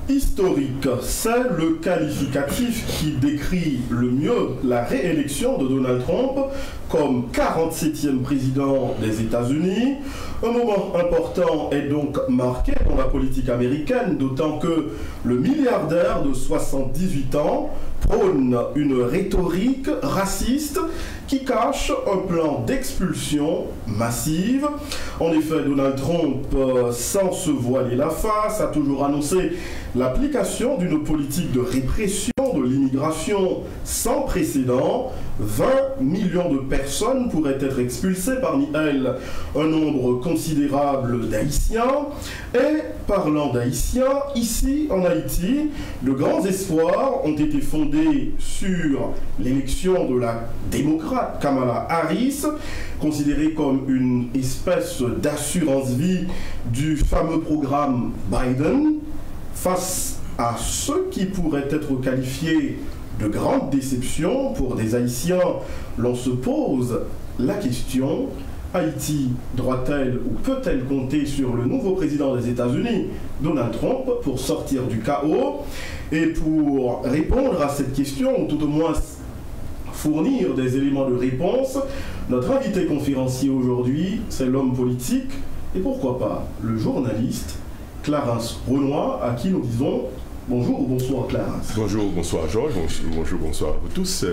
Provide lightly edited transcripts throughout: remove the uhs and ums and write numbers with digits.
Historique, c'est le qualificatif qui décrit le mieux la réélection de Donald Trump comme 47e président des États-Unis. Un moment important est donc marqué dans la politique américaine, d'autant que le milliardaire de 78 ans prône une rhétorique raciste qui cache un plan d'expulsion massive. En effet, Donald Trump, sans se voiler la face, a toujours annoncé l'application d'une politique de répression de l'immigration sans précédent. 20 millions de personnes pourraient être expulsées, parmi elles un nombre considérable d'Haïtiens. Et parlant d'Haïtiens, ici en Haïti, de grands espoirs ont été fondés sur l'élection de la démocrate Kamala Harris, considérée comme une espèce d'assurance-vie du fameux programme Biden, face à ceux qui pourraient être qualifiés de grande déception pour des Haïtiens. L'on se pose la question: Haïti doit-elle ou peut-elle compter sur le nouveau président des États-Unis, Donald Trump, pour sortir du chaos? Et pour répondre à cette question, ou tout au moins fournir des éléments de réponse, notre invité conférencier aujourd'hui, c'est l'homme politique et pourquoi pas le journaliste Clarence Renoir, à qui nous disons bonjour ou bonsoir Clarence. Bonjour, bonsoir Georges, bonjour, bonsoir à vous tous,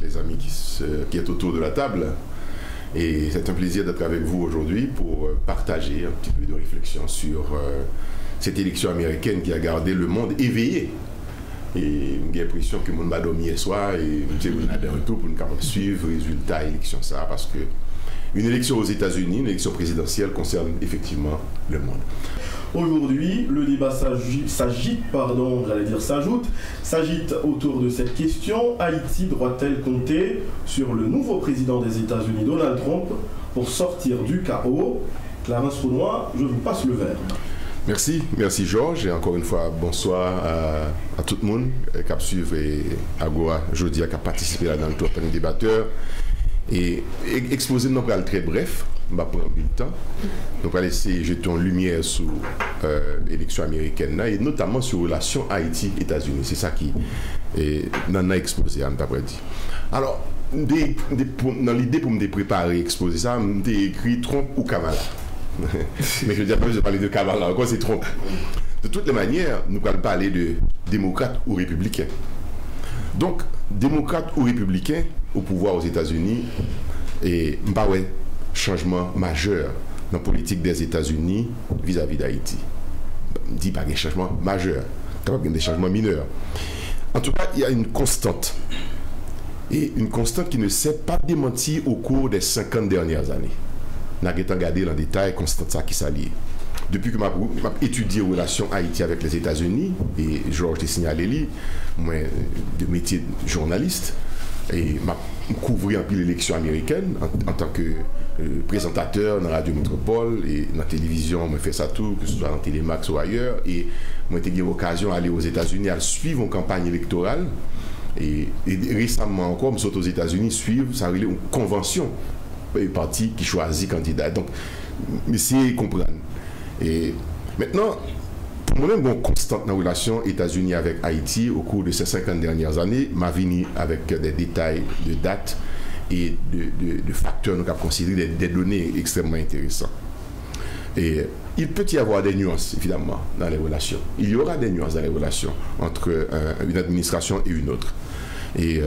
les amis qui sont autour de la table. Et c'est un plaisir d'être avec vous aujourd'hui pour partager un petit peu de réflexion sur cette élection américaine qui a gardé le monde éveillé. Et j'ai l'impression que le monde m'a dormi hier soir et on a des retours pour nous suivre le résultat de l'élection. Ça, parce que une élection aux États-Unis, une élection présidentielle concerne effectivement le monde. Aujourd'hui, le débat s'agite autour de cette question: Haïti doit-elle compter sur le nouveau président des États-Unis, Donald Trump, pour sortir du chaos? Clarence Renoir, je vous passe le verre. Merci Georges, et encore une fois, bonsoir à tout le monde qui a suivi Agora jeudi, qui a participé là dans le tour de débatteur. Et exposer nous parle très bref, on va prendre du temps. On va laisser jeter en lumière sur l'élection américaine et notamment sur la relation Haïti-États-Unis. C'est ça qui n'en a exposé, on t'a dit. Alors, dans l'idée pour me préparer, exposer ça, j'ai écrit Trump ou Kamala. Mais je ne dis pas que je parler de Kamala, encore c'est Trump. De toutes les manières, nous allons parler de démocrate ou républicain. Donc, démocrate ou républicain au pouvoir aux États-Unis, et changement majeur dans la politique des États-Unis vis-à-vis d'Haïti. Je ne dis pas qu'il y a un changement majeur, il y a des changements mineurs. En tout cas, il y a une constante. Et une constante qui ne s'est pas démentie au cours des 50 dernières années. Nous avons regardé dans le détail constante ça qui s'allie. Depuis que j'ai étudié les relations Haïti avec les États-Unis, et Georges t'a signalé, moi, de métier de journaliste, et j'ai couvert un peu l'élection américaine en tant que présentateur dans Radio Métropole et dans la télévision, je fais ça tout, que ce soit dans Télémax ou ailleurs, et j'ai eu l'occasion d'aller aux États-Unis à suivre une campagne électorale, et récemment encore, je suis aux États-Unis suivre, ça a une convention, un parti qui choisit candidat. Donc, essayez de comprendre. Et maintenant, pour moi-même, bon, constante dans la relation États-Unis avec Haïti au cours de ces 50 dernières années, m'a venu avec des détails de dates et de facteurs nous avons considéré des données extrêmement intéressantes. Et il peut y avoir des nuances, évidemment, dans les relations. Il y aura des nuances dans les relations entre une administration et une autre. Et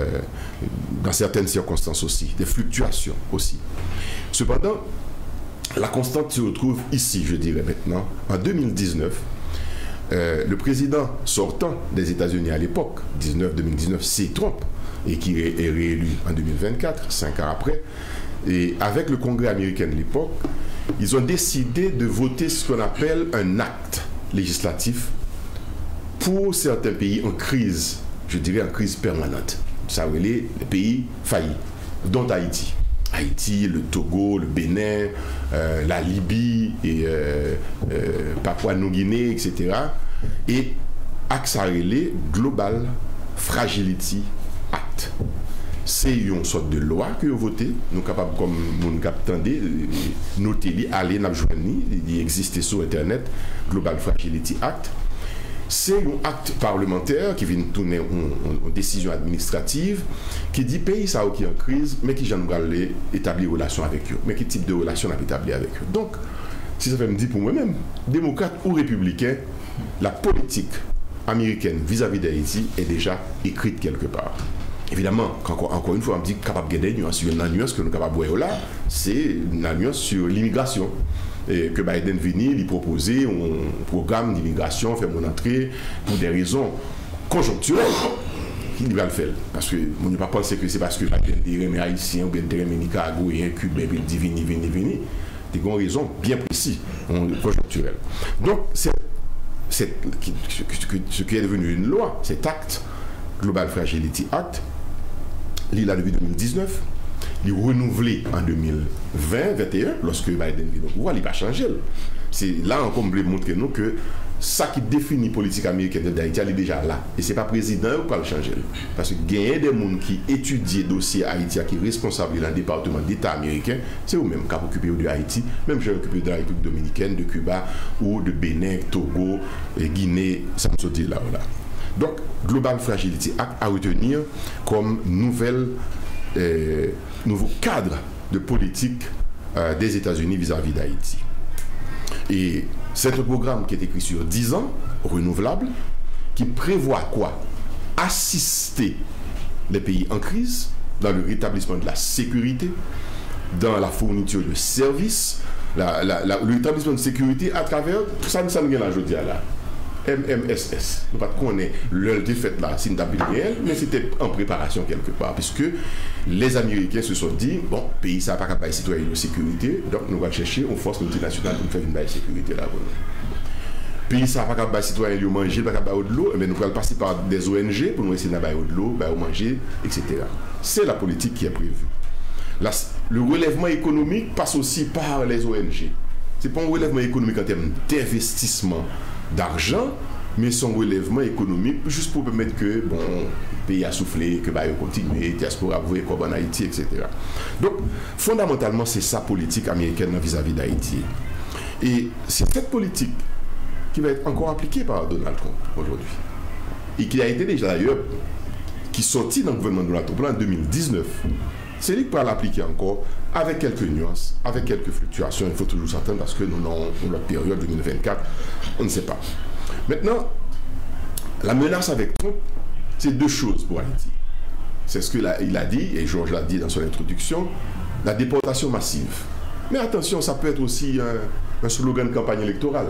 dans certaines circonstances aussi, des fluctuations aussi. Cependant, la constante se retrouve ici, je dirais maintenant. En 2019, le président sortant des États-Unis à l'époque, 2019, c'est Trump, et qui est réélu en 2024, 5 ans après. Et avec le Congrès américain de l'époque, ils ont décidé de voter ce qu'on appelle un acte législatif pour certains pays en crise, je dirais en crise permanente. Ça veut dire les pays faillis, dont Haïti. Haïti, le Togo, le Bénin, la Libye, et Papouasie-Nouvelle-Guinée, etc. Et accéléré Global Fragility Act. C'est une sorte de loi que vous votez. Nous sommes capables, comme nous attendez, noter, aller, il existe sur Internet, Global Fragility Act. c'est un acte parlementaire qui vient tourner une décision administrative qui dit pays ça qui est en crise, mais qui j'aime établir relation avec eux. Mais quel type de relation on a établi avec eux. Donc, si ça fait me dire pour moi-même, démocrate ou républicain, la politique américaine vis-à-vis d'Haïti est déjà écrite quelque part. Évidemment, encore une fois, on me dit capable de gagner une nuance. La nuance que nous sommes capables de voir là, c'est la nuance sur l'immigration. Et que Biden vient, il proposait un programme d'immigration, faire mon entrée pour des raisons conjoncturelles. Il va le faire. Parce que on ne peut pas penser que c'est parce que Biden dirait mais haïtien ou bien dirait mais nicaraguayen, cubain, il dit vini. Des raisons bien précises, conjoncturelles. Donc, ce qui est devenu une loi, cet acte, Global Fragility Act, il est là depuis 2019, il est renouvelé en 2020-2021, lorsque Biden vient au pouvoir, il va changer. C'est là encore on peut montrer nous que ça qui définit la politique américaine d'Haïti, elle est déjà là. Et ce n'est pas le président qui va le changer. Parce que il y a des gens qui étudient le dossier Haïti, qui est responsable dans le département d'État américain, c'est eux-mêmes qui ont occupé de Haïti, même j'ai occupé de la République dominicaine, de Cuba, ou de Bénin, Togo, Guinée, ça me saute là ou là. Donc, Global Fragility Act à retenir comme nouveau cadre de politique des États-Unis vis-à-vis d'Haïti. Et c'est un programme qui est écrit sur 10 ans, renouvelable, qui prévoit quoi? Assister les pays en crise dans le rétablissement de la sécurité, dans la fourniture de services, le rétablissement de sécurité à travers tout ça, nous sommes là aujourd'hui là. MMSS. Nous ne connaissons pas l'heure de fête là, c'est une table réelle, mais c'était en préparation quelque part, puisque les Américains se sont dit, bon, pays ça n'a pas capable de citoyen de sécurité, donc nous allons chercher une force multinationale pour faire une baille de sécurité là. Pays ça n'a pas capable de citoyen de manger, pas capable de l'eau, mais nous allons passer par des ONG pour nous essayer de de l'eau, de manger, etc. C'est la politique qui est prévue. Le relèvement économique passe aussi par les ONG. Ce n'est pas un relèvement économique en termes d'investissement d'argent, mais son relèvement économique juste pour permettre que bon, le pays a soufflé, que bah, continue, diaspora voyez comme en Haïti, etc. Donc, fondamentalement, c'est ça politique américaine vis-à-vis d'Haïti. Et c'est cette politique qui va être encore appliquée par Donald Trump aujourd'hui. Et qui a été déjà d'ailleurs, qui sortit dans le gouvernement de Donald Trump en 2019. C'est lui qui va l'appliquer encore avec quelques nuances, avec quelques fluctuations. Il faut toujours s'attendre parce que nous avons notre période 2024, on ne sait pas. Maintenant, la menace avec Trump, c'est deux choses pour Haïti. C'est ce qu'il a dit, et Georges l'a dit dans son introduction, la déportation massive. Mais attention, ça peut être aussi un slogan de campagne électorale.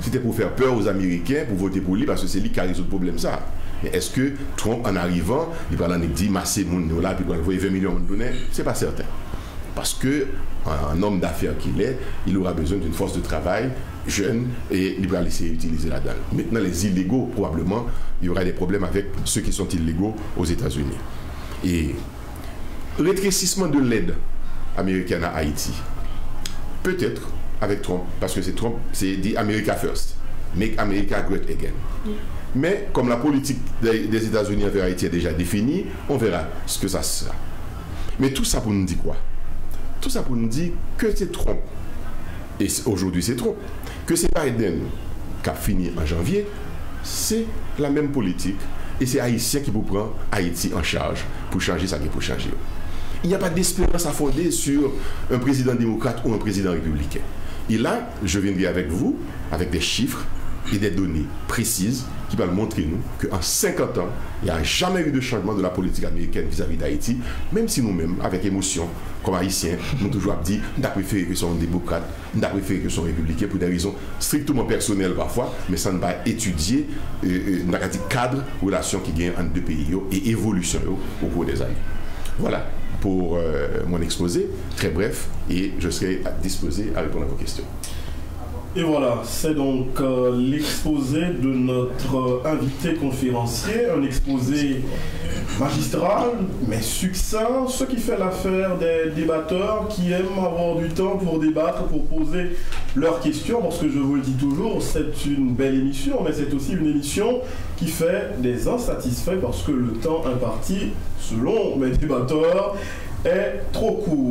C'était pour faire peur aux Américains, pour voter pour lui, parce que c'est lui qui a résolu le problème ça. Mais est-ce que Trump, en arrivant, il va dire masser mon là, puis il va envoyer 20 millions de données? Ce n'est pas certain. Parce qu'un homme d'affaires qu'il est, il aura besoin d'une force de travail jeune et il va laisser utiliser la dalle. Maintenant, les illégaux, probablement, il y aura des problèmes avec ceux qui sont illégaux aux États-Unis. Et rétrécissement de l'aide américaine à Haïti, peut-être avec Trump, parce que c'est Trump, c'est dit America First, Make America Great Again. Mais comme la politique des États-Unis envers Haïti est déjà définie, on verra ce que ça sera. Mais tout ça pour nous dire quoi? Tout ça pour nous dire que c'est Trump, et aujourd'hui c'est Trump, que c'est Biden qui a fini en janvier, c'est la même politique, et c'est Haïtien qui vous prend Haïti en charge pour changer ça qui pour changer. Il n'y a pas d'espérance à fonder sur un président démocrate ou un président républicain. Et là, je viendrai avec vous, avec des chiffres et des données précises qui vont montrer nous qu'en 50 ans, il n'y a jamais eu de changement de la politique américaine vis-à-vis d'Haïti, même si nous-mêmes, avec émotion, comme Haïtiens, nous avons toujours dit nous avons préféré que ce soit un démocrate, nous avons préféré que ce soit un républicain pour des raisons strictement personnelles parfois, mais ça ne va étudier le cadre, relation qui gagne entre deux pays et évolution au cours des années. Voilà pour mon exposé, très bref, et je serai disposé à répondre à vos questions. Et voilà, c'est donc l'exposé de notre invité conférencier, un exposé magistral, mais succinct, ce qui fait l'affaire des débatteurs qui aiment avoir du temps pour débattre, pour poser leurs questions, parce que je vous le dis toujours, c'est une belle émission, mais c'est aussi une émission qui fait des insatisfaits, parce que le temps imparti, selon mes débatteurs, est trop court.